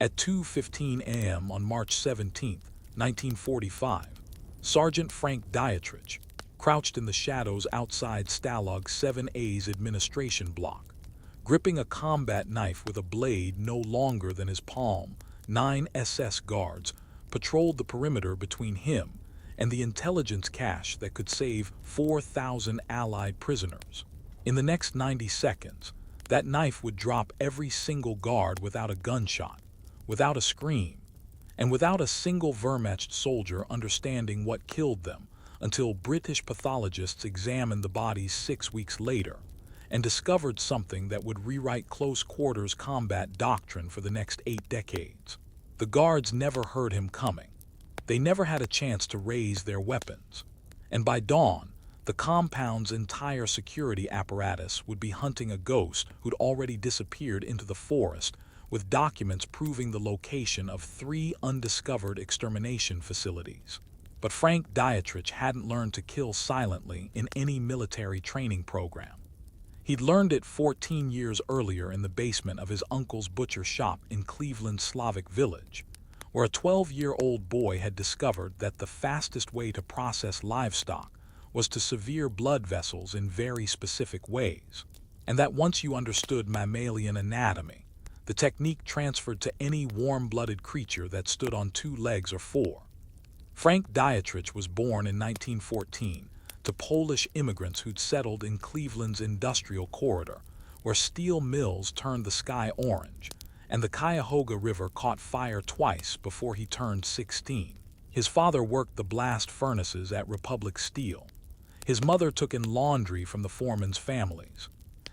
At 2:15 a.m. on March 17, 1945, Sergeant Frank Dietrich crouched in the shadows outside Stalag 7A's administration block. Gripping a combat knife with a blade no longer than his palm, 9 SS guards patrolled the perimeter between him and the intelligence cache that could save 4,000 Allied prisoners. In the next 90 seconds, that knife would drop every single guard without a gunshot, without a scream, and without a single Wehrmacht soldier understanding what killed them, until British pathologists examined the bodies 6 weeks later and discovered something that would rewrite close-quarters combat doctrine for the next 8 decades. The guards never heard him coming. They never had a chance to raise their weapons. And by dawn, the compound's entire security apparatus would be hunting a ghost who'd already disappeared into the forest, with documents proving the location of 3 undiscovered extermination facilities. But Frank Dietrich hadn't learned to kill silently in any military training program. He'd learned it 14 years earlier in the basement of his uncle's butcher shop in Cleveland's Slavic village, where a 12-year-old boy had discovered that the fastest way to process livestock was to sever blood vessels in very specific ways, and that once you understood mammalian anatomy, the technique transferred to any warm-blooded creature that stood on 2 legs or 4. Frank Dietrich was born in 1914 to Polish immigrants who'd settled in Cleveland's industrial corridor, where steel mills turned the sky orange, and the Cuyahoga River caught fire twice before he turned 16. His father worked the blast furnaces at Republic Steel. His mother took in laundry from the foremen's families.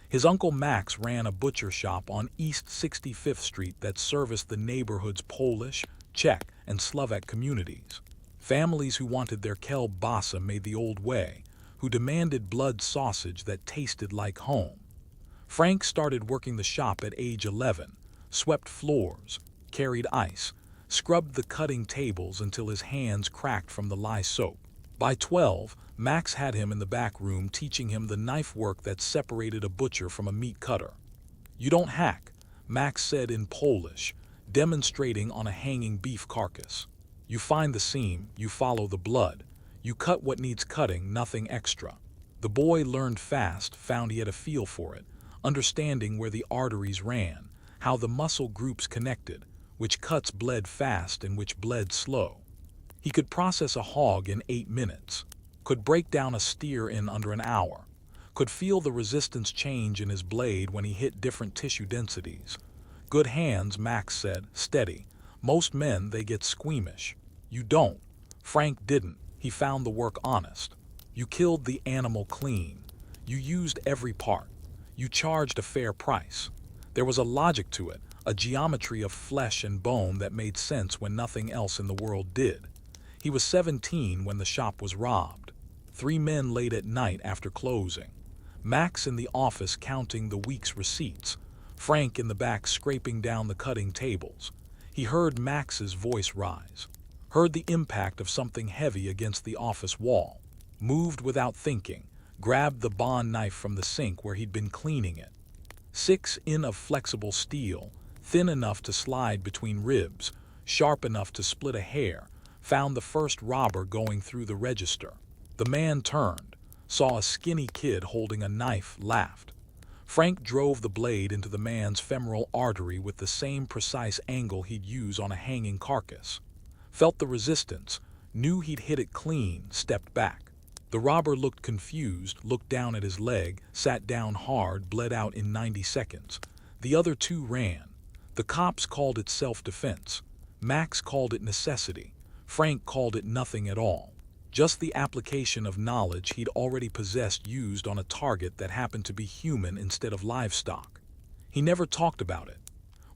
His uncle Max ran a butcher shop on East 65th Street that serviced the neighborhood's Polish, Czech, and Slovak communities. Families who wanted their kielbasa made the old way, who demanded blood sausage that tasted like home. Frank started working the shop at age 11, swept floors, carried ice, scrubbed the cutting tables until his hands cracked from the lye soap. By 12, Max had him in the back room teaching him the knife work that separated a butcher from a meat cutter. "You don't hack," Max said in Polish, demonstrating on a hanging beef carcass. "You find the seam, you follow the blood. You cut what needs cutting, nothing extra." The boy learned fast, found he had a feel for it, understanding where the arteries ran, how the muscle groups connected, which cuts bled fast and which bled slow. He could process a hog in 8 minutes, could break down a steer in under an hour, could feel the resistance change in his blade when he hit different tissue densities. "Good hands," Max said, "steady. Most men, they get squeamish. You don't." Frank didn't. He found the work honest. You killed the animal clean. You used every part. You charged a fair price. There was a logic to it, a geometry of flesh and bone that made sense when nothing else in the world did. He was 17 when the shop was robbed. 3 men late at night after closing. Max in the office counting the week's receipts. Frank in the back scraping down the cutting tables. He heard Max's voice rise. Heard the impact of something heavy against the office wall. Moved without thinking. Grabbed the Bond knife from the sink where he'd been cleaning it. 6 in of flexible steel, thin enough to slide between ribs, sharp enough to split a hair, found the first robber going through the register. The man turned, saw a skinny kid holding a knife, laughed. Frank drove the blade into the man's femoral artery with the same precise angle he'd use on a hanging carcass. Felt the resistance, knew he'd hit it clean, stepped back. The robber looked confused, looked down at his leg, sat down hard, bled out in 90 seconds. The other 2 ran. The cops called it self-defense. Max called it necessity. Frank called it nothing at all. Just the application of knowledge he'd already possessed used on a target that happened to be human instead of livestock. He never talked about it.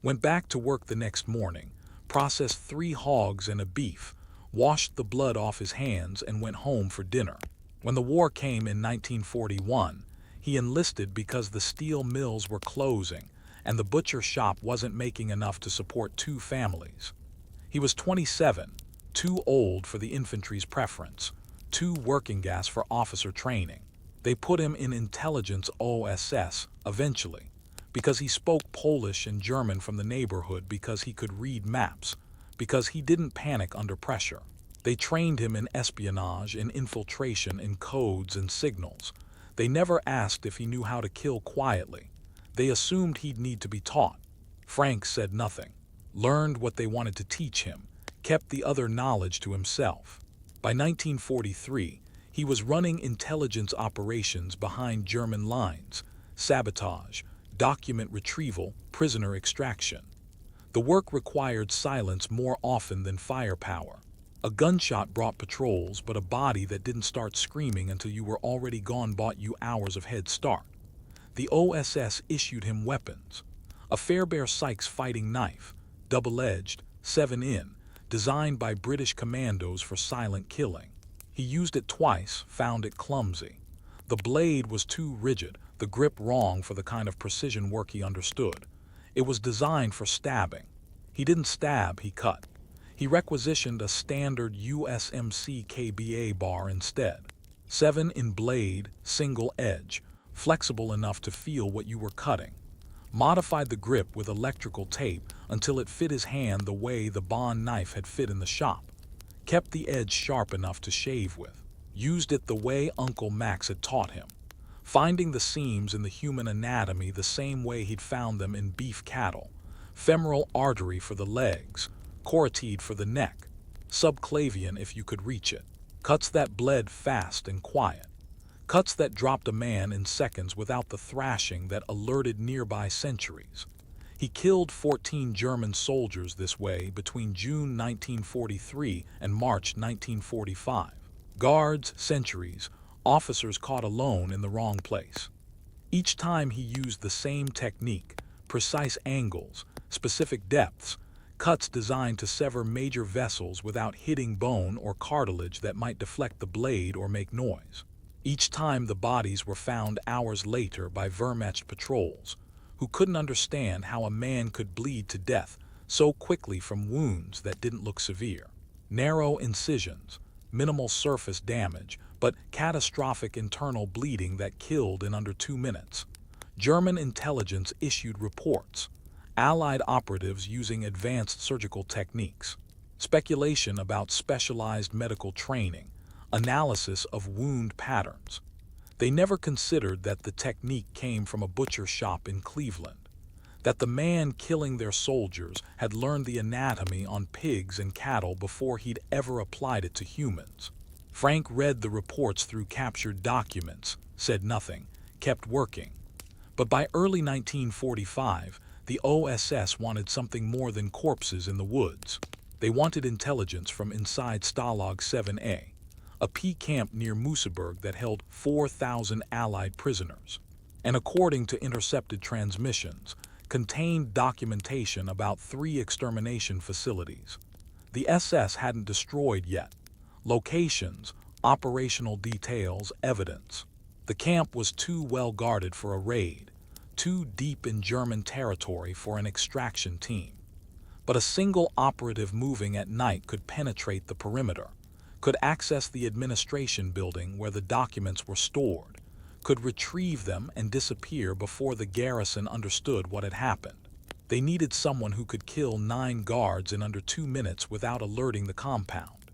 Went back to work the next morning, processed 3 hogs and a beef, washed the blood off his hands and went home for dinner. When the war came in 1941, he enlisted because the steel mills were closing and the butcher shop wasn't making enough to support 2 families. He was 27, too old for the infantry's preference, too working gas for officer training. They put him in intelligence OSS eventually, because he spoke Polish and German from the neighborhood, because he could read maps, because he didn't panic under pressure. They trained him in espionage, in infiltration, in codes and signals. They never asked if he knew how to kill quietly. They assumed he'd need to be taught. Frank said nothing, learned what they wanted to teach him, kept the other knowledge to himself. By 1943, he was running intelligence operations behind German lines, sabotage, document retrieval, prisoner extraction. The work required silence more often than firepower. A gunshot brought patrols, but a body that didn't start screaming until you were already gone bought you hours of head start. The OSS issued him weapons. A Fairbairn Sykes fighting knife, double-edged, 7-in, designed by British commandos for silent killing. He used it twice, found it clumsy. The blade was too rigid, the grip wrong for the kind of precision work he understood. It was designed for stabbing. He didn't stab, he cut. He requisitioned a standard USMC KBA bar instead. 7-in blade, single edge, flexible enough to feel what you were cutting. Modified the grip with electrical tape until it fit his hand the way the Bond knife had fit in the shop. Kept the edge sharp enough to shave with. Used it the way Uncle Max had taught him. Finding the seams in the human anatomy the same way he'd found them in beef cattle. Femoral artery for the legs, carotid for the neck, subclavian if you could reach it. Cuts that bled fast and quiet. Cuts that dropped a man in seconds without the thrashing that alerted nearby sentries. He killed 14 German soldiers this way between June 1943 and March 1945. Guards, sentries, officers caught alone in the wrong place. Each time he used the same technique, precise angles, specific depths, cuts designed to sever major vessels without hitting bone or cartilage that might deflect the blade or make noise. Each time the bodies were found hours later by Wehrmacht patrols, who couldn't understand how a man could bleed to death so quickly from wounds that didn't look severe. Narrow incisions, minimal surface damage, but catastrophic internal bleeding that killed in under 2 minutes. German intelligence issued reports. Allied operatives using advanced surgical techniques. Speculation about specialized medical training. Analysis of wound patterns. They never considered that the technique came from a butcher shop in Cleveland, that the man killing their soldiers had learned the anatomy on pigs and cattle before he'd ever applied it to humans. Frank read the reports through captured documents, said nothing, kept working. But by early 1945, the OSS wanted something more than corpses in the woods. They wanted intelligence from inside Stalag 7A. A P camp near Musaburg that held 4,000 Allied prisoners, and according to intercepted transmissions, contained documentation about 3 extermination facilities. The SS hadn't destroyed yet. Locations, operational details, evidence. The camp was too well guarded for a raid, too deep in German territory for an extraction team. But a single operative moving at night could penetrate the perimeter, could access the administration building where the documents were stored, could retrieve them and disappear before the garrison understood what had happened. They needed someone who could kill 9 guards in under 2 minutes without alerting the compound.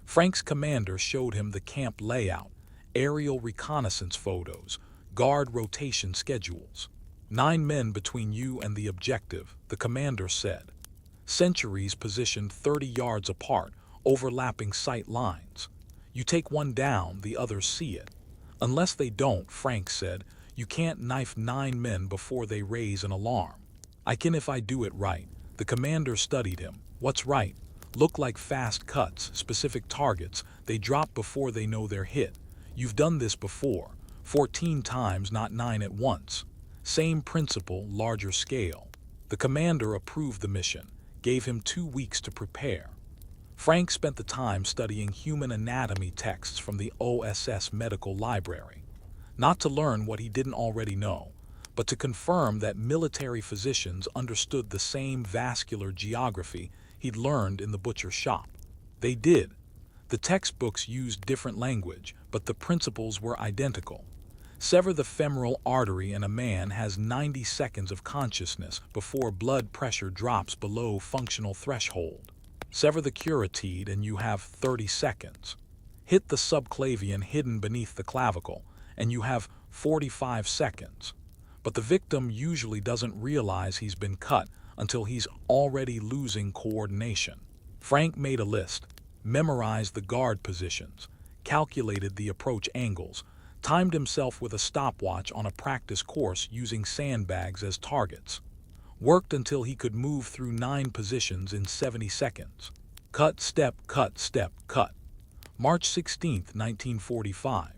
Frank's commander showed him the camp layout, aerial reconnaissance photos, guard rotation schedules. 9 men between you and the objective, the commander said. Sentries positioned 30 yards apart, overlapping sight lines. You take one down, the others see it. Unless they don't, Frank said, you can't knife 9 men before they raise an alarm. I can if I do it right. The commander studied him. What's right? Look like fast cuts, specific targets. They drop before they know they're hit. You've done this before. 14 times, not 9 at once. Same principle, larger scale. The commander approved the mission, gave him 2 weeks to prepare. Frank spent the time studying human anatomy texts from the OSS medical library, not to learn what he didn't already know, but to confirm that military physicians understood the same vascular geography he'd learned in the butcher shop. They did. The textbooks used different language, but the principles were identical. Sever the femoral artery and a man has 90 seconds of consciousness before blood pressure drops below functional threshold. Sever the carotid and you have 30 seconds. Hit the subclavian hidden beneath the clavicle and you have 45 seconds. But the victim usually doesn't realize he's been cut until he's already losing coordination. Frank made a list, memorized the guard positions, calculated the approach angles, timed himself with a stopwatch on a practice course using sandbags as targets. Worked until he could move through 9 positions in 70 seconds. Cut, step, cut. March 16, 1945.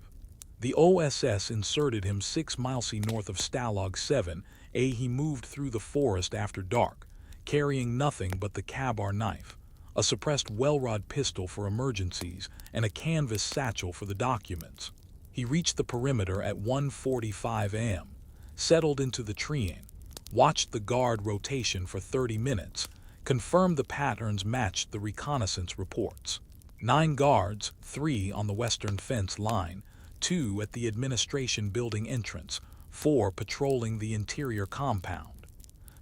The OSS inserted him 6 miles north of Stalag 7A. He moved through the forest after dark, carrying nothing but the Kabar knife, a suppressed well-rod pistol for emergencies, and a canvas satchel for the documents. He reached the perimeter at 1:45 a.m., settled into the treeing, watched the guard rotation for 30 minutes, confirmed the patterns matched the reconnaissance reports. 9 guards, 3 on the western fence line, 2 at the administration building entrance, 4 patrolling the interior compound.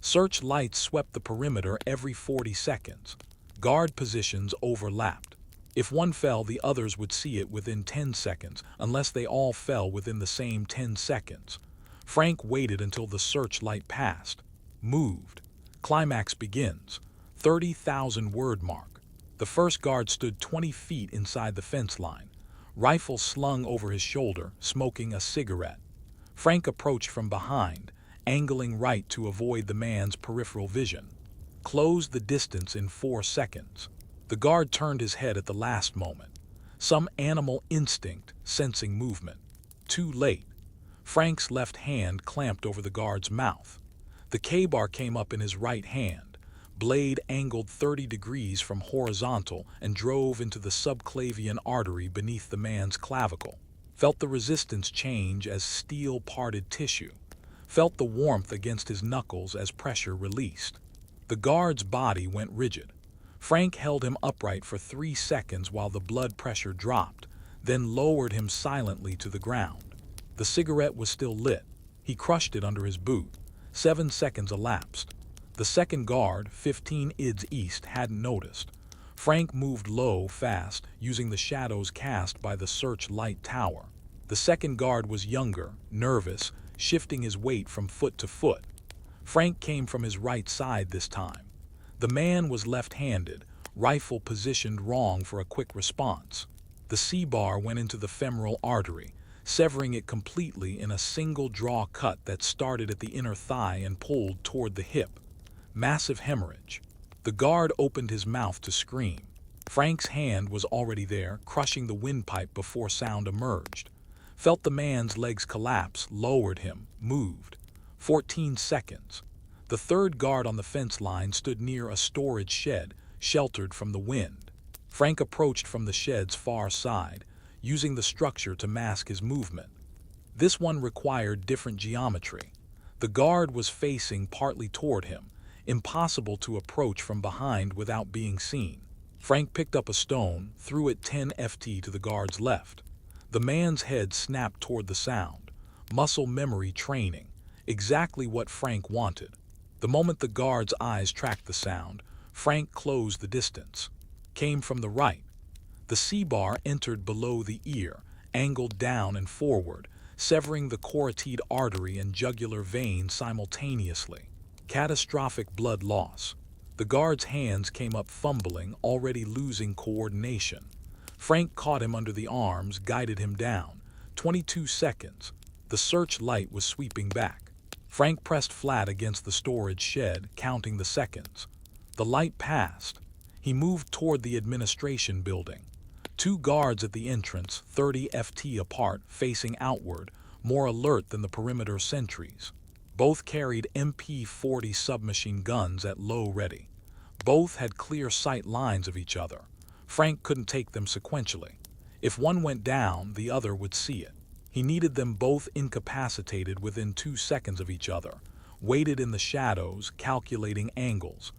Search lights swept the perimeter every 40 seconds. Guard positions overlapped. If one fell, the others would see it within 10 seconds, unless they all fell within the same 10 seconds. Frank waited until the searchlight passed. Moved. Climax begins. 30,000 word mark. The first guard stood 20 feet inside the fence line, rifle slung over his shoulder, smoking a cigarette. Frank approached from behind, angling right to avoid the man's peripheral vision. Closed the distance in 4 seconds. The guard turned his head at the last moment. Some animal instinct, sensing movement. Too late. Frank's left hand clamped over the guard's mouth. The K-bar came up in his right hand. Blade angled 30 degrees from horizontal and drove into the subclavian artery beneath the man's clavicle. Felt the resistance change as steel parted tissue. Felt the warmth against his knuckles as pressure released. The guard's body went rigid. Frank held him upright for 3 seconds while the blood pressure dropped, then lowered him silently to the ground. The cigarette was still lit. He crushed it under his boot. 7 seconds elapsed. The second guard, 15 ids east, hadn't noticed. Frank moved low, fast, using the shadows cast by the searchlight tower. The second guard was younger, nervous, shifting his weight from foot to foot. Frank came from his right side this time. The man was left-handed, rifle positioned wrong for a quick response. The C-bar went into the femoral artery, severing it completely in a single draw cut that started at the inner thigh and pulled toward the hip. Massive hemorrhage. The guard opened his mouth to scream. Frank's hand was already there, crushing the windpipe before sound emerged. Felt the man's legs collapse, lowered him, moved. 14 seconds. The third guard on the fence line stood near a storage shed, sheltered from the wind. Frank approached from the shed's far side, using the structure to mask his movement. This one required different geometry. The guard was facing partly toward him, impossible to approach from behind without being seen. Frank picked up a stone, threw it 10 ft to the guard's left. The man's head snapped toward the sound. Muscle memory training. Exactly what Frank wanted. The moment the guard's eyes tracked the sound, Frank closed the distance. Came from the right. The C-bar entered below the ear, angled down and forward, severing the carotid artery and jugular vein simultaneously. Catastrophic blood loss. The guard's hands came up fumbling, already losing coordination. Frank caught him under the arms, guided him down. 22 seconds. The searchlight was sweeping back. Frank pressed flat against the storage shed, counting the seconds. The light passed. He moved toward the administration building. 2 guards at the entrance, 30 ft apart, facing outward, more alert than the perimeter sentries. Both carried MP-40 submachine guns at low ready. Both had clear sight lines of each other. Frank couldn't take them sequentially. If one went down, the other would see it. He needed them both incapacitated within 2 seconds of each other, waited in the shadows, calculating angles.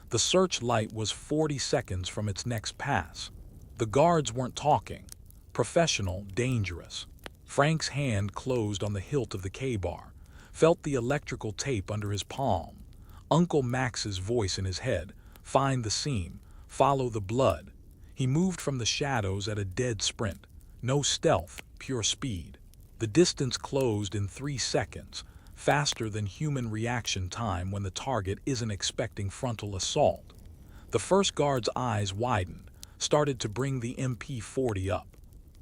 The searchlight was 40 seconds from its next pass. The guards weren't talking. Professional, dangerous. Frank's hand closed on the hilt of the K-bar, felt the electrical tape under his palm. Uncle Max's voice in his head, "Find the seam, follow the blood." He moved from the shadows at a dead sprint. No stealth, pure speed. The distance closed in 3 seconds, faster than human reaction time when the target isn't expecting frontal assault. The first guard's eyes widened, started to bring the MP40 up.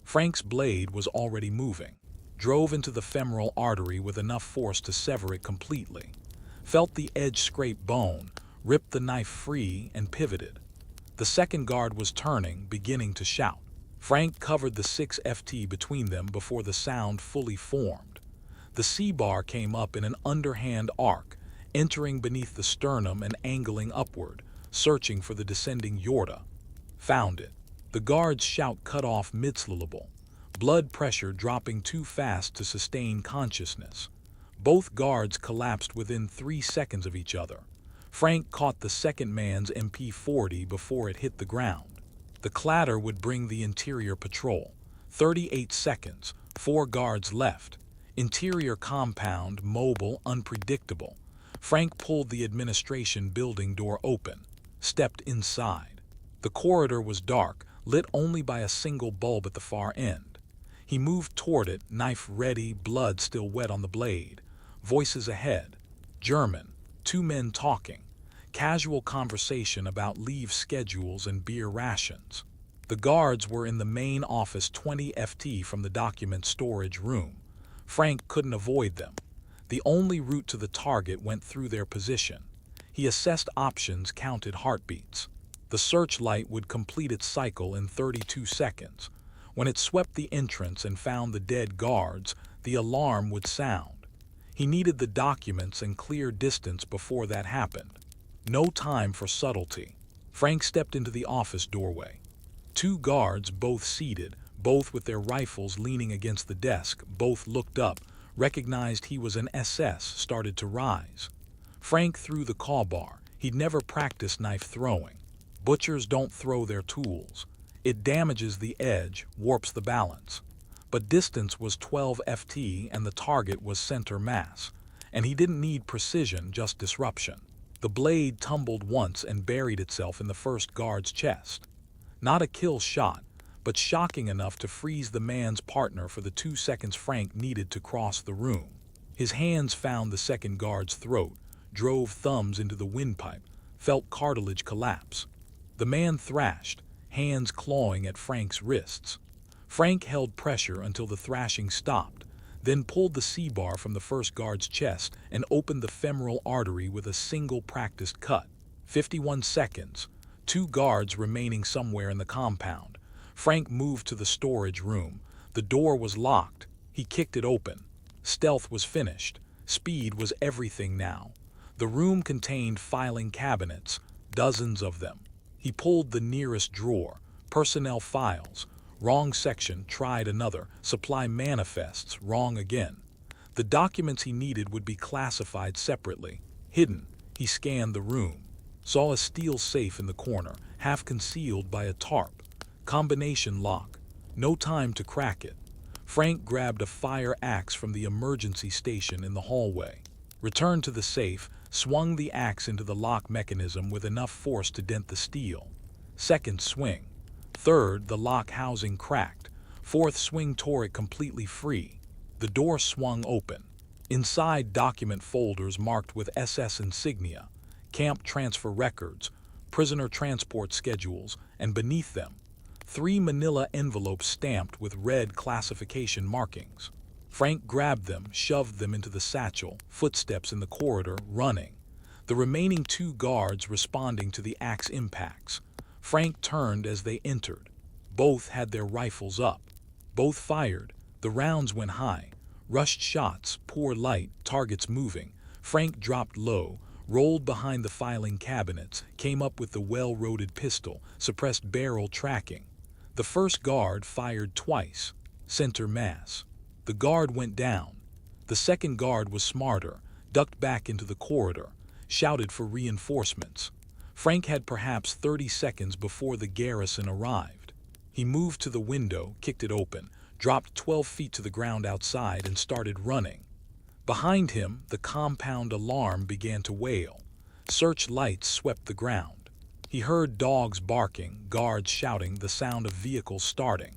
Frank's blade was already moving, drove into the femoral artery with enough force to sever it completely. Felt the edge scrape bone, ripped the knife free, and pivoted. The second guard was turning, beginning to shout. Frank covered the 6 FT between them before the sound fully formed. The C-bar came up in an underhand arc, entering beneath the sternum and angling upward, searching for the descending aorta. Found it. The guard's shout cut off mid-syllable, blood pressure dropping too fast to sustain consciousness. Both guards collapsed within 3 seconds of each other. Frank caught the second man's MP40 before it hit the ground. The clatter would bring the interior patrol. 38 seconds, 4 guards left. Interior compound, mobile, unpredictable. Frank pulled the administration building door open, stepped inside. The corridor was dark, lit only by a single bulb at the far end. He moved toward it, knife ready, blood still wet on the blade. Voices ahead. German. 2 men talking. Casual conversation about leave schedules and beer rations. The guards were in the main office 20 FT from the document storage room. Frank couldn't avoid them. The only route to the target went through their position. He assessed options, counted heartbeats. The searchlight would complete its cycle in 32 seconds. When it swept the entrance and found the dead guards, the alarm would sound. He needed the documents and clear distance before that happened. No time for subtlety. Frank stepped into the office doorway. 2 guards, both seated, both with their rifles leaning against the desk, both looked up, recognized he was an SS, started to rise. Frank threw the call bar. He'd never practiced knife throwing. Butchers don't throw their tools. It damages the edge, warps the balance. But distance was 12 FT and the target was center mass. And he didn't need precision, just disruption. The blade tumbled once and buried itself in the first guard's chest. Not a kill shot, but shocking enough to freeze the man's partner for the 2 seconds Frank needed to cross the room. His hands found the second guard's throat, drove thumbs into the windpipe, felt cartilage collapse. The man thrashed, hands clawing at Frank's wrists. Frank held pressure until the thrashing stopped, then pulled the C-bar from the first guard's chest and opened the femoral artery with a single practiced cut. 51 seconds, 2 guards remaining somewhere in the compound. Frank moved to the storage room. The door was locked. He kicked it open. Stealth was finished. Speed was everything now. The room contained filing cabinets, dozens of them. He pulled the nearest drawer. Personnel files. Wrong section, tried another. Supply manifests, wrong again. The documents he needed would be classified separately. Hidden. He scanned the room. Saw a steel safe in the corner, half concealed by a tarp. Combination lock. No time to crack it. Frank grabbed a fire axe from the emergency station in the hallway. Returned to the safe, swung the axe into the lock mechanism with enough force to dent the steel. Second swing. Third, the lock housing cracked. Fourth swing tore it completely free. The door swung open. Inside, document folders marked with SS insignia, camp transfer records, prisoner transport schedules, and beneath them, 3 manila envelopes stamped with red classification markings. Frank grabbed them, shoved them into the satchel, footsteps in the corridor, running. The remaining 2 guards responding to the axe impacts. Frank turned as they entered. Both had their rifles up. Both fired. The rounds went high. Rushed shots, poor light, targets moving. Frank dropped low, rolled behind the filing cabinets, came up with the well-loaded pistol, suppressed barrel tracking. The first guard fired twice. Center mass. The guard went down. The second guard was smarter, ducked back into the corridor, shouted for reinforcements. Frank had perhaps 30 seconds before the garrison arrived. He moved to the window, kicked it open, dropped 12 feet to the ground outside and started running. Behind him, the compound alarm began to wail. Search lights swept the ground. He heard dogs barking, guards shouting, the sound of vehicles starting.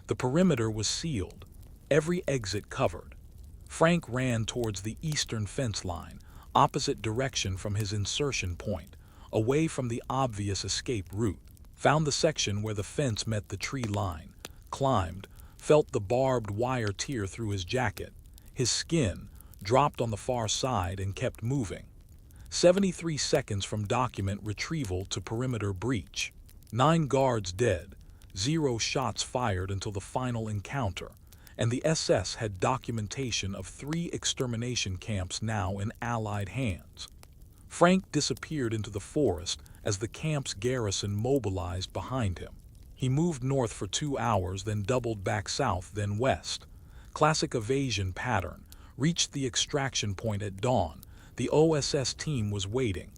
The perimeter was sealed, every exit covered. Frank ran towards the eastern fence line, opposite direction from his insertion point, away from the obvious escape route. Found the section where the fence met the tree line, climbed, felt the barbed wire tear through his jacket. His skin dropped on the far side and kept moving. 73 seconds from document retrieval to perimeter breach. 9 guards dead, 0 shots fired until the final encounter, and the SS had documentation of 3 extermination camps now in Allied hands. Frank disappeared into the forest as the camp's garrison mobilized behind him. He moved north for 2 hours, then doubled back south, then west. Classic evasion pattern. Reached the extraction point at dawn. The OSS team was waiting.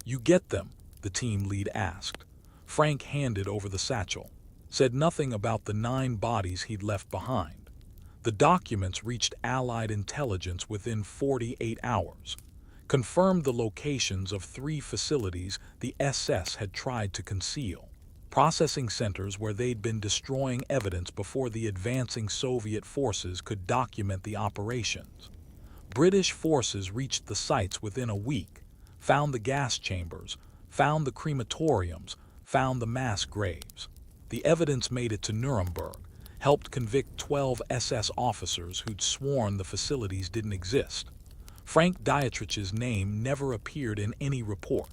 "You get them?" the team lead asked. Frank handed over the satchel. Said nothing about the 9 bodies he'd left behind. The documents reached Allied intelligence within 48 hours. Confirmed the locations of 3 facilities the SS had tried to conceal. Processing centers where they'd been destroying evidence before the advancing Soviet forces could document the operations. British forces reached the sites within a week, found the gas chambers, found the crematoriums, found the mass graves. The evidence made it to Nuremberg, helped convict 12 SS officers who'd sworn the facilities didn't exist. Frank Dietrich's name never appeared in any report.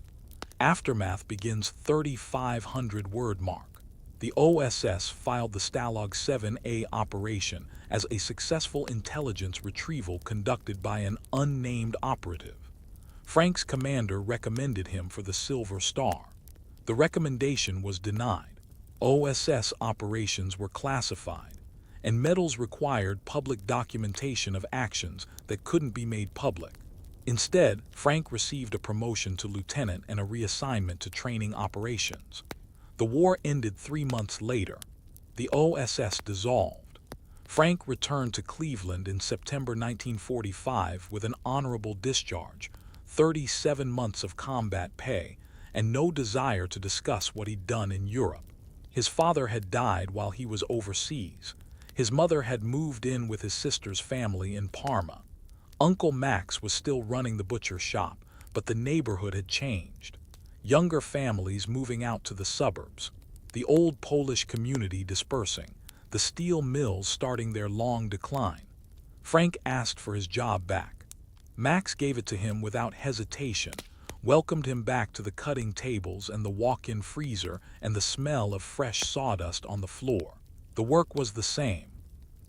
Aftermath begins 3,500-word mark. The OSS filed the Stalag 7A operation as a successful intelligence retrieval conducted by an unnamed operative. Frank's commander recommended him for the Silver Star. The recommendation was denied. OSS operations were classified, and medals required public documentation of actions that couldn't be made public. Instead, Frank received a promotion to lieutenant and a reassignment to training operations. The war ended 3 months later. The OSS dissolved. Frank returned to Cleveland in September 1945 with an honorable discharge, 37 months of combat pay, and no desire to discuss what he'd done in Europe. His father had died while he was overseas. His mother had moved in with his sister's family in Parma. Uncle Max was still running the butcher shop, but the neighborhood had changed. Younger families moving out to the suburbs, the old Polish community dispersing, the steel mills starting their long decline. Frank asked for his job back. Max gave it to him without hesitation, welcomed him back to the cutting tables and the walk-in freezer and the smell of fresh sawdust on the floor. The work was the same.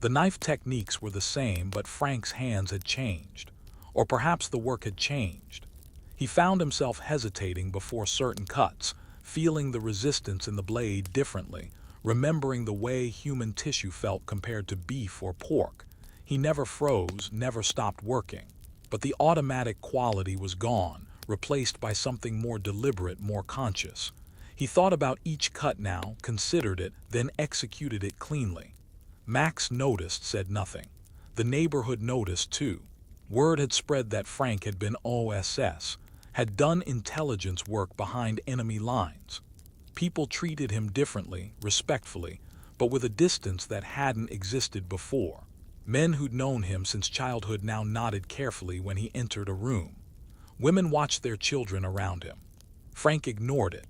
The knife techniques were the same, but Frank's hands had changed. Or perhaps the work had changed. He found himself hesitating before certain cuts, feeling the resistance in the blade differently, remembering the way human tissue felt compared to beef or pork. He never froze, never stopped working. But the automatic quality was gone, replaced by something more deliberate, more conscious. He thought about each cut now, considered it, then executed it cleanly. Max noticed, said nothing. The neighborhood noticed too. Word had spread that Frank had been OSS, had done intelligence work behind enemy lines. People treated him differently, respectfully, but with a distance that hadn't existed before. Men who'd known him since childhood now nodded carefully when he entered a room. Women watched their children around him. Frank ignored it.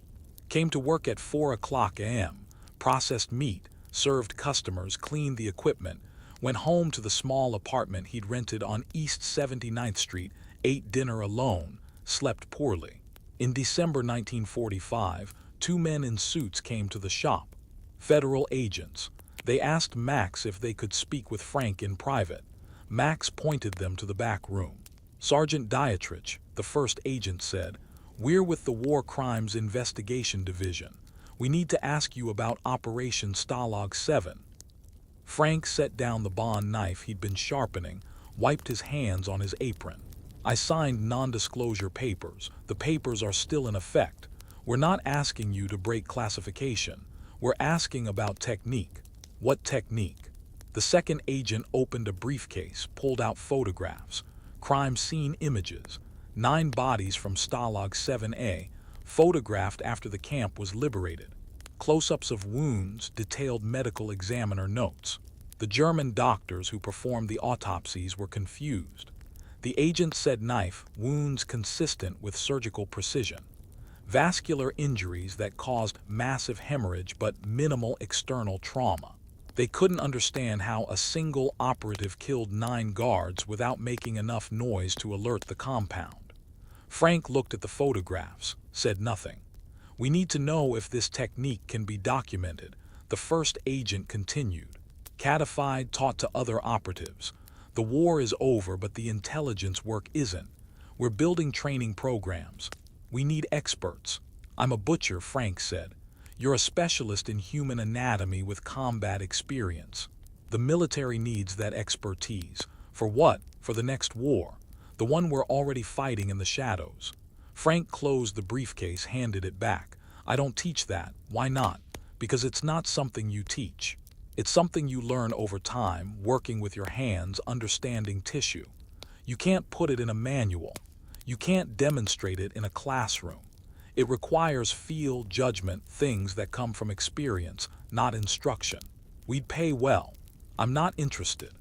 Came to work at 4 a.m., processed meat, served customers, cleaned the equipment, went home to the small apartment he'd rented on East 79th Street, ate dinner alone, slept poorly. In December 1945, 2 men in suits came to the shop. Federal agents. They asked Max if they could speak with Frank in private. Max pointed them to the back room. "Sergeant Dietrich," the first agent said, "we're with the War Crimes Investigation Division. We need to ask you about Operation Stalag 7. Frank set down the Bond knife he'd been sharpening, wiped his hands on his apron. "I signed non-disclosure papers. The papers are still in effect. We're not asking you to break classification. We're asking about technique." "What technique?" The second agent opened a briefcase, pulled out photographs, crime scene images, 9 bodies from Stalag 7A, photographed after the camp was liberated, close-ups of wounds, detailed medical examiner notes. The German doctors who performed the autopsies were confused. The agent said knife wounds consistent with surgical precision, vascular injuries that caused massive hemorrhage but minimal external trauma. They couldn't understand how a single operative killed 9 guards without making enough noise to alert the compound. Frank looked at the photographs, said nothing. "We need to know if this technique can be documented," the first agent continued. Catified taught to other operatives. "The war is over, but the intelligence work isn't. We're building training programs. We need experts." "I'm a butcher," Frank said. "You're a specialist in human anatomy with combat experience. The military needs that expertise. For what? For the next war. The one we're already fighting in the shadows." Frank closed the briefcase, handed it back. "I don't teach that." "Why not?" "Because it's not something you teach. It's something you learn over time, working with your hands, understanding tissue. You can't put it in a manual. You can't demonstrate it in a classroom. It requires feel, judgment, things that come from experience, not instruction. We'd pay well." "I'm not interested."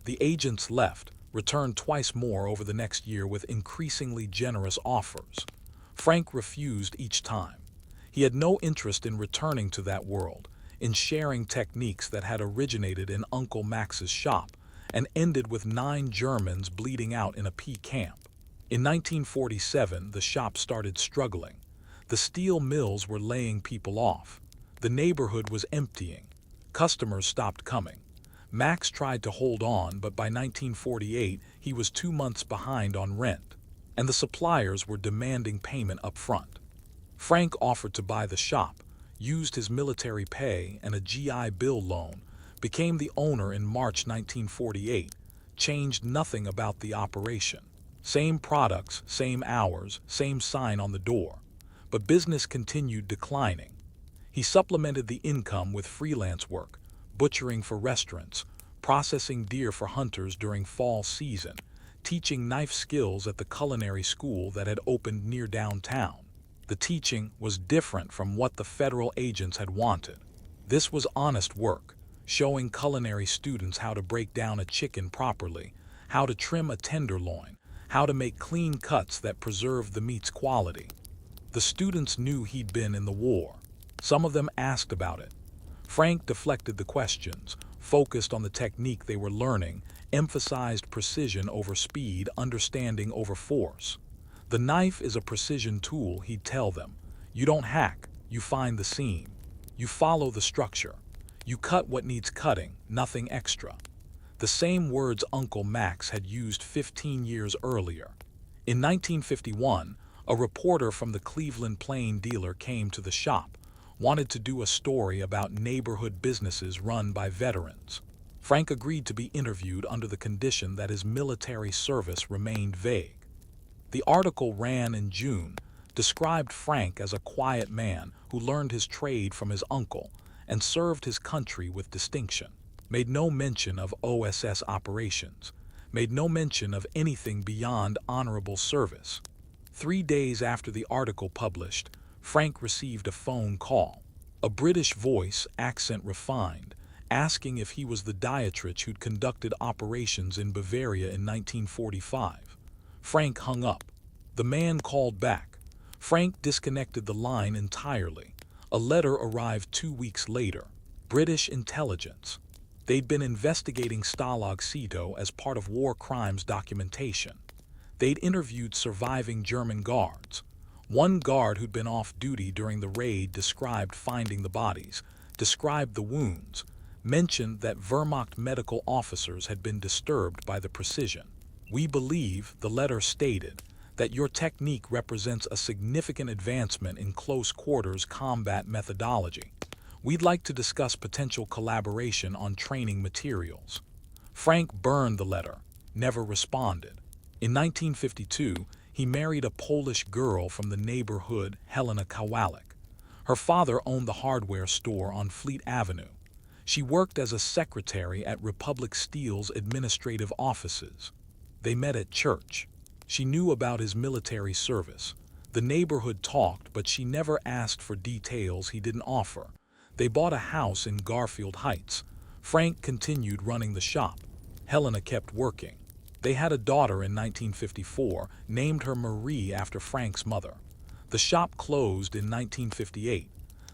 The agents left, returned twice more over the next year with increasingly generous offers. Frank refused each time. He had no interest in returning to that world, in sharing techniques that had originated in Uncle Max's shop and ended with 9 Germans bleeding out in a pea camp. In 1947, the shop started struggling. The steel mills were laying people off. The neighborhood was emptying. Customers stopped coming. Max tried to hold on, but by 1948, he was 2 months behind on rent, and the suppliers were demanding payment up front. Frank offered to buy the shop, used his military pay and a GI Bill loan, became the owner in March 1948, changed nothing about the operation. Same products, same hours, same sign on the door. But business continued declining. He supplemented the income with freelance work, butchering for restaurants, processing deer for hunters during fall season, teaching knife skills at the culinary school that had opened near downtown. The teaching was different from what the federal agents had wanted. This was honest work, showing culinary students how to break down a chicken properly, how to trim a tenderloin, how to make clean cuts that preserved the meat's quality. The students knew he'd been in the war. Some of them asked about it. Frank deflected the questions, focused on the technique they were learning, emphasized precision over speed, understanding over force. "The knife is a precision tool," he'd tell them. "You don't hack, you find the seam. You follow the structure. You cut what needs cutting, nothing extra." The same words Uncle Max had used 15 years earlier. In 1951, a reporter from the Cleveland Plain Dealer came to the shop, wanted to do a story about neighborhood businesses run by veterans. Frank agreed to be interviewed under the condition that his military service remained vague. The article ran in June, described Frank as a quiet man who learned his trade from his uncle and served his country with distinction, made no mention of OSS operations, made no mention of anything beyond honorable service. 3 days after the article published, Frank received a phone call. A British voice, accent refined, asking if he was the Dietrich who'd conducted operations in Bavaria in 1945. Frank hung up. The man called back. Frank disconnected the line entirely. A letter arrived 2 weeks later. British intelligence. They'd been investigating Stalag Ceto as part of war crimes documentation. They'd interviewed surviving German guards. One guard who'd been off duty during the raid described finding the bodies, described the wounds, mentioned that Wehrmacht medical officers had been disturbed by the precision. "We believe," the letter stated, "that your technique represents a significant advancement in close quarters combat methodology. We'd like to discuss potential collaboration on training materials." Frank burned the letter, never responded. In 1952, he married a Polish girl from the neighborhood, Helena Kowalik. Her father owned the hardware store on Fleet Avenue. She worked as a secretary at Republic Steel's administrative offices. They met at church. She knew about his military service. The neighborhood talked, but she never asked for details he didn't offer. They bought a house in Garfield Heights. Frank continued running the shop. Helena kept working. They had a daughter in 1954, named her Marie after Frank's mother. The shop closed in 1958.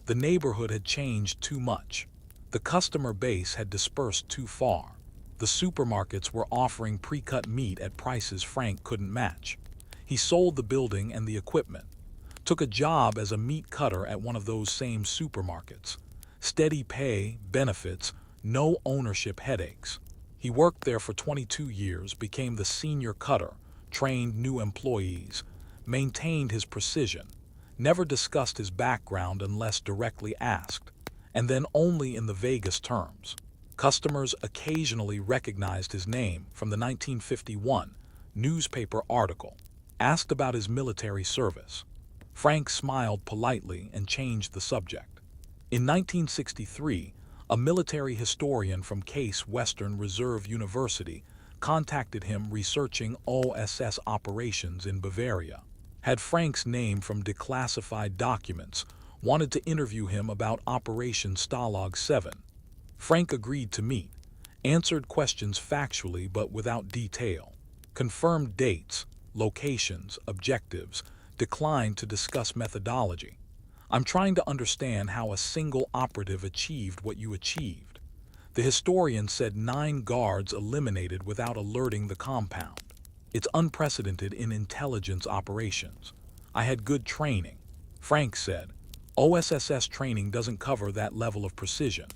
The neighborhood had changed too much. The customer base had dispersed too far. The supermarkets were offering pre-cut meat at prices Frank couldn't match. He sold the building and the equipment. Took a job as a meat cutter at one of those same supermarkets. Steady pay, benefits, no ownership headaches. He worked there for 22 years, became the senior cutter, trained new employees, maintained his precision, never discussed his background unless directly asked, and then only in the vaguest terms. Customers occasionally recognized his name from the 1951 newspaper article, asked about his military service. Frank smiled politely and changed the subject. In 1963, a military historian from Case Western Reserve University contacted him researching OSS operations in Bavaria. Had Frank's name from declassified documents, wanted to interview him about Operation Stalag 7. Frank agreed to meet, answered questions factually but without detail, confirmed dates, locations, objectives, declined to discuss methodology. "I'm trying to understand how a single operative achieved what you achieved." The historian said 9 guards eliminated without alerting the compound. "It's unprecedented in intelligence operations. I had good training." Frank said, "OSS training doesn't cover that level of precision."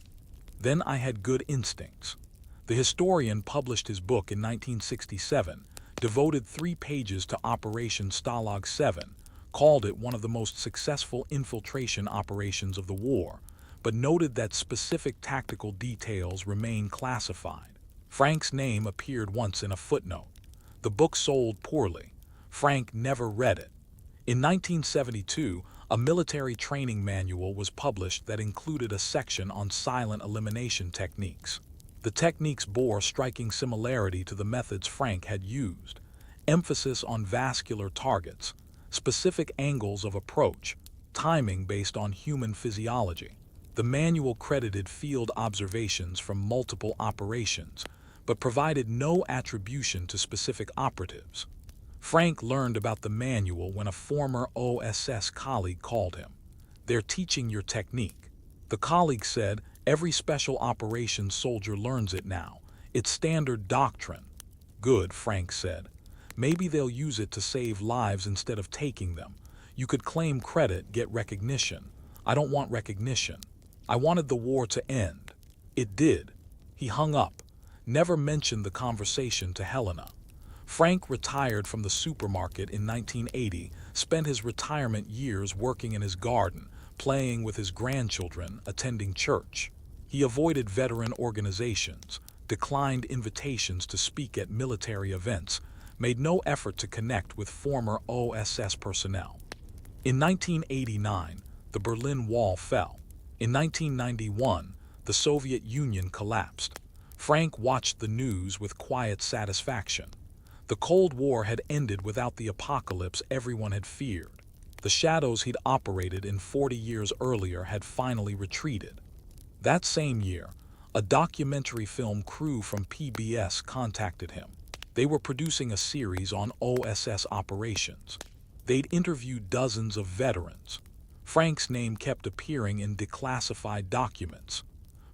"Then I had good instincts." The historian published his book in 1967, devoted 3 pages to Operation Stalag 7, called it one of the most successful infiltration operations of the war, but noted that specific tactical details remain classified. Frank's name appeared once in a footnote. The book sold poorly. Frank never read it. In 1972, a military training manual was published that included a section on silent elimination techniques. The techniques bore striking similarity to the methods Frank had used. Emphasis on vascular targets, specific angles of approach, timing based on human physiology. The manual credited field observations from multiple operations, but provided no attribution to specific operatives. Frank learned about the manual when a former OSS colleague called him. "They're teaching your technique." The colleague said, "Every special operations soldier learns it now. It's standard doctrine." "Good," Frank said. "Maybe they'll use it to save lives instead of taking them. You could claim credit, get recognition. I don't want recognition. I wanted the war to end." It did. He hung up, never mentioned the conversation to Helena. Frank retired from the supermarket in 1980, spent his retirement years working in his garden, playing with his grandchildren, attending church. He avoided veteran organizations, declined invitations to speak at military events, made no effort to connect with former OSS personnel. In 1989, the Berlin Wall fell. In 1991, the Soviet Union collapsed. Frank watched the news with quiet satisfaction. The Cold War had ended without the apocalypse everyone had feared. The shadows he'd operated in 40 years earlier had finally retreated. That same year, a documentary film crew from PBS contacted him. They were producing a series on OSS operations. They'd interviewed dozens of veterans. Frank's name kept appearing in declassified documents.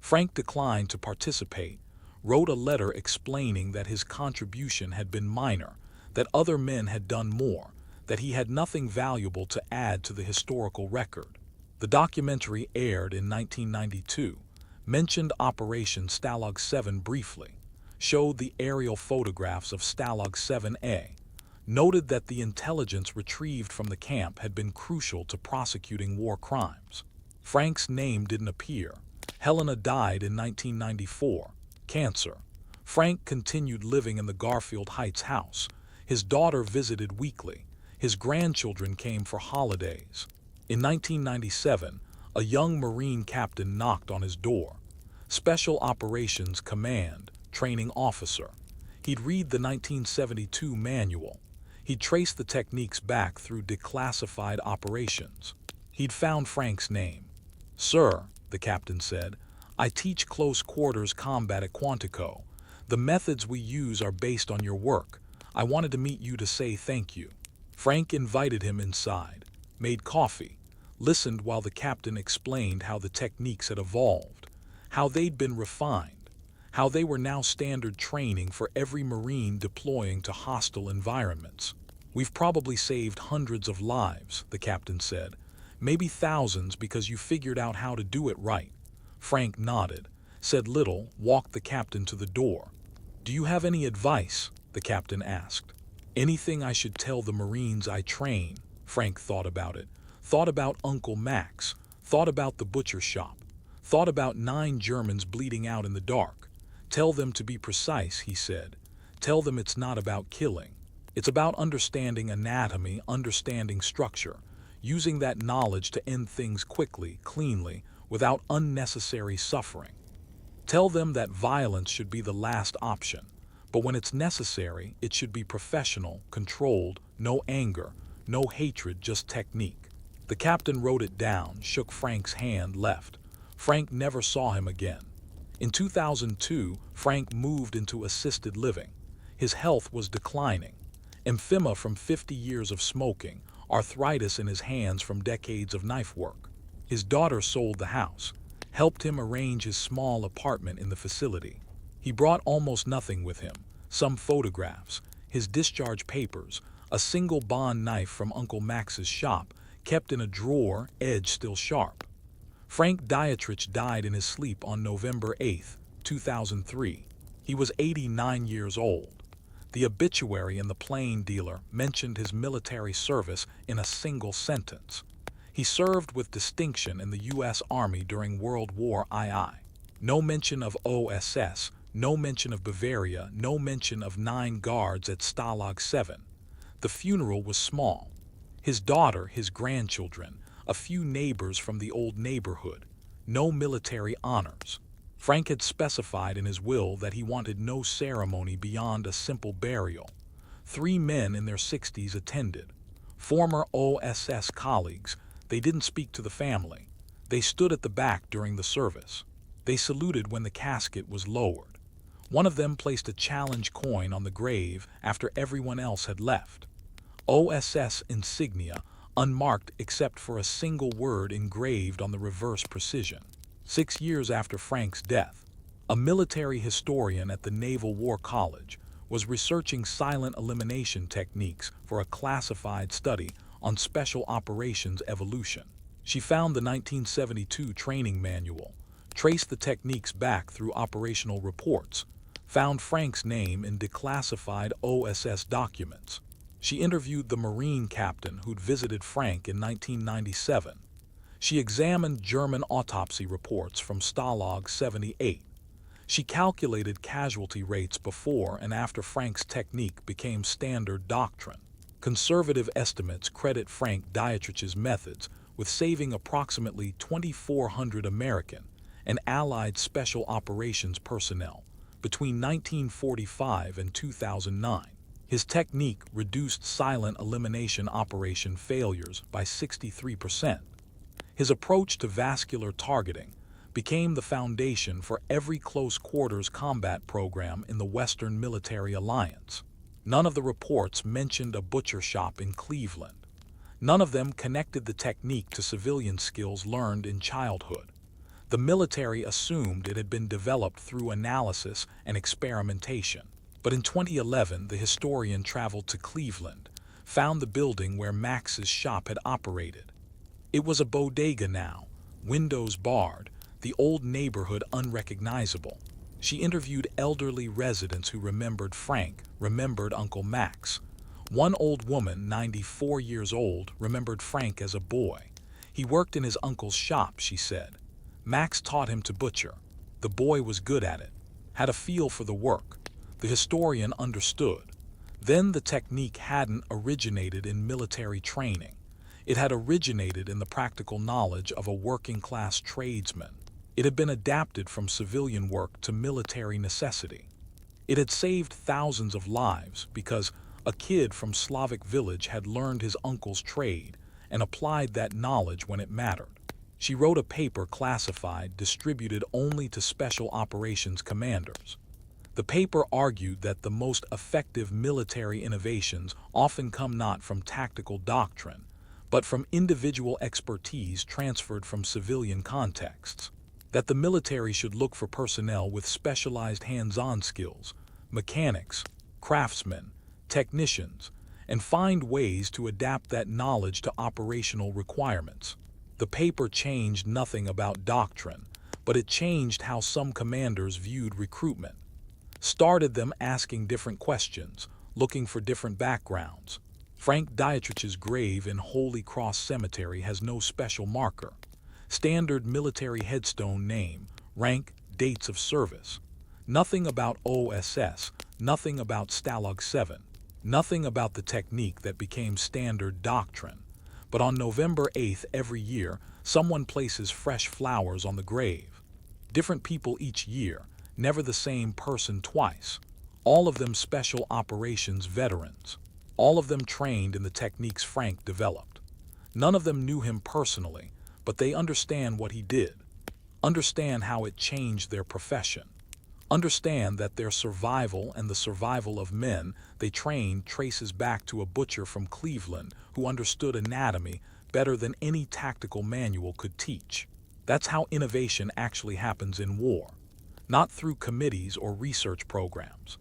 Frank declined to participate, wrote a letter explaining that his contribution had been minor, that other men had done more, that he had nothing valuable to add to the historical record. The documentary aired in 1992, mentioned Operation Stalag 7 briefly, showed the aerial photographs of Stalag 7A, noted that the intelligence retrieved from the camp had been crucial to prosecuting war crimes. Frank's name didn't appear. Helena died in 1994, cancer. Frank continued living in the Garfield Heights house. His daughter visited weekly. His grandchildren came for holidays. In 1997, a young Marine captain knocked on his door. Special Operations Command, Training Officer. He'd read the 1972 manual. He'd traced the techniques back through declassified operations. He'd found Frank's name. "Sir," the captain said, "I teach close quarters combat at Quantico. The methods we use are based on your work. I wanted to meet you to say thank you." Frank invited him inside, made coffee, listened while the captain explained how the techniques had evolved, how they'd been refined, how they were now standard training for every Marine deploying to hostile environments. "We've probably saved hundreds of lives," the captain said. "Maybe thousands because you figured out how to do it right." Frank nodded, said little, walked the captain to the door. "Do you have any advice?" the captain asked. "Anything I should tell the Marines I train?" Frank thought about it. Thought about Uncle Max. Thought about the butcher shop. Thought about 9 Germans bleeding out in the dark. "Tell them to be precise," he said. "Tell them it's not about killing. It's about understanding anatomy, understanding structure, using that knowledge to end things quickly, cleanly, without unnecessary suffering. Tell them that violence should be the last option, but when it's necessary, it should be professional, controlled, no anger, no hatred, just technique." The captain wrote it down, shook Frank's hand, left. Frank never saw him again. In 2002, Frank moved into assisted living. His health was declining. Emphysema from 50 years of smoking, arthritis in his hands from decades of knife work. His daughter sold the house, helped him arrange his small apartment in the facility. He brought almost nothing with him, some photographs, his discharge papers, a single bond knife from Uncle Max's shop, kept in a drawer, edge still sharp. Frank Dietrich died in his sleep on November 8, 2003. He was 89 years old. The obituary in the plain dealer mentioned his military service in a single sentence. He served with distinction in the U.S. Army during World War II. No mention of OSS, no mention of Bavaria, no mention of 9 guards at Stalag 7. The funeral was small. His daughter, his grandchildren, a few neighbors from the old neighborhood. No military honors. Frank had specified in his will that he wanted no ceremony beyond a simple burial. 3 men in their 60s attended. Former OSS colleagues. They didn't speak to the family. They stood at the back during the service. They saluted when the casket was lowered. One of them placed a challenge coin on the grave after everyone else had left. OSS insignia, unmarked except for a single word engraved on the reverse precision. 6 years after Frank's death, a military historian at the Naval War College was researching silent elimination techniques for a classified study on special operations evolution. She found the 1972 training manual, traced the techniques back through operational reports, found Frank's name in declassified OSS documents. She interviewed the Marine captain who'd visited Frank in 1997. She examined German autopsy reports from Stalag 78. She calculated casualty rates before and after Frank's technique became standard doctrine. Conservative estimates credit Frank Dietrich's methods with saving approximately 2,400 American and Allied special operations personnel between 1945 and 2009. His technique reduced silent elimination operation failures by 63%. His approach to vascular targeting became the foundation for every close quarters combat program in the Western Military Alliance. None of the reports mentioned a butcher shop in Cleveland. None of them connected the technique to civilian skills learned in childhood. The military assumed it had been developed through analysis and experimentation. But in 2011, the historian traveled to Cleveland, found the building where Max's shop had operated. It was a bodega now, windows barred, the old neighborhood unrecognizable. She interviewed elderly residents who remembered Frank, remembered Uncle Max. One old woman, 94 years old, remembered Frank as a boy. He worked in his uncle's shop, she said. Max taught him to butcher. The boy was good at it, had a feel for the work. The historian understood. Then the technique hadn't originated in military training. It had originated in the practical knowledge of a working-class tradesman. It had been adapted from civilian work to military necessity. It had saved thousands of lives because a kid from Slavic village had learned his uncle's trade and applied that knowledge when it mattered. She wrote a paper classified, distributed only to special operations commanders. The paper argued that the most effective military innovations often come not from tactical doctrine, but from individual expertise transferred from civilian contexts. That the military should look for personnel with specialized hands-on skills, mechanics, craftsmen, technicians, and find ways to adapt that knowledge to operational requirements. The paper changed nothing about doctrine, but it changed how some commanders viewed recruitment. Started them asking different questions, looking for different backgrounds. Frank Dietrich's grave in Holy Cross Cemetery has no special marker. Standard military headstone name, rank, dates of service. Nothing about OSS, nothing about Stalag 7, nothing about the technique that became standard doctrine. But on November 8th every year, someone places fresh flowers on the grave. Different people each year, never the same person twice. All of them special operations veterans. All of them trained in the techniques Frank developed. None of them knew him personally, but they understand what he did. Understand how it changed their profession. Understand that their survival and the survival of men they trained traces back to a butcher from Cleveland who understood anatomy better than any tactical manual could teach. That's how innovation actually happens in war. Not through committees or research programs.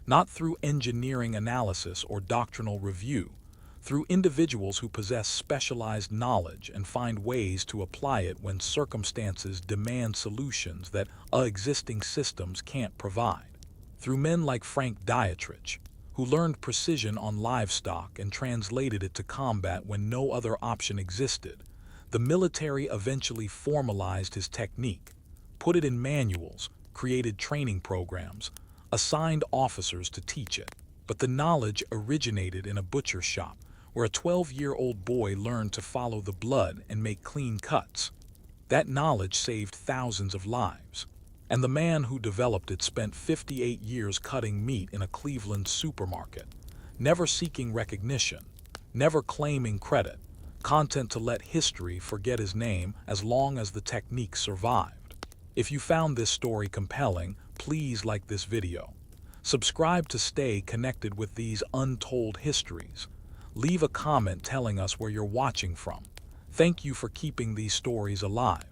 Not through engineering analysis or doctrinal review. Through individuals who possess specialized knowledge and find ways to apply it when circumstances demand solutions that existing systems can't provide. Through men like Frank Dietrich, who learned precision on livestock and translated it to combat when no other option existed, the military eventually formalized his technique, put it in manuals, created training programs, assigned officers to teach it. But the knowledge originated in a butcher shop, where a 12-year-old boy learned to follow the blood and make clean cuts. That knowledge saved thousands of lives. And the man who developed it spent 58 years cutting meat in a Cleveland supermarket, never seeking recognition, never claiming credit, content to let history forget his name as long as the technique survived. If you found this story compelling, please like this video. Subscribe to stay connected with these untold histories. Leave a comment telling us where you're watching from. Thank you for keeping these stories alive.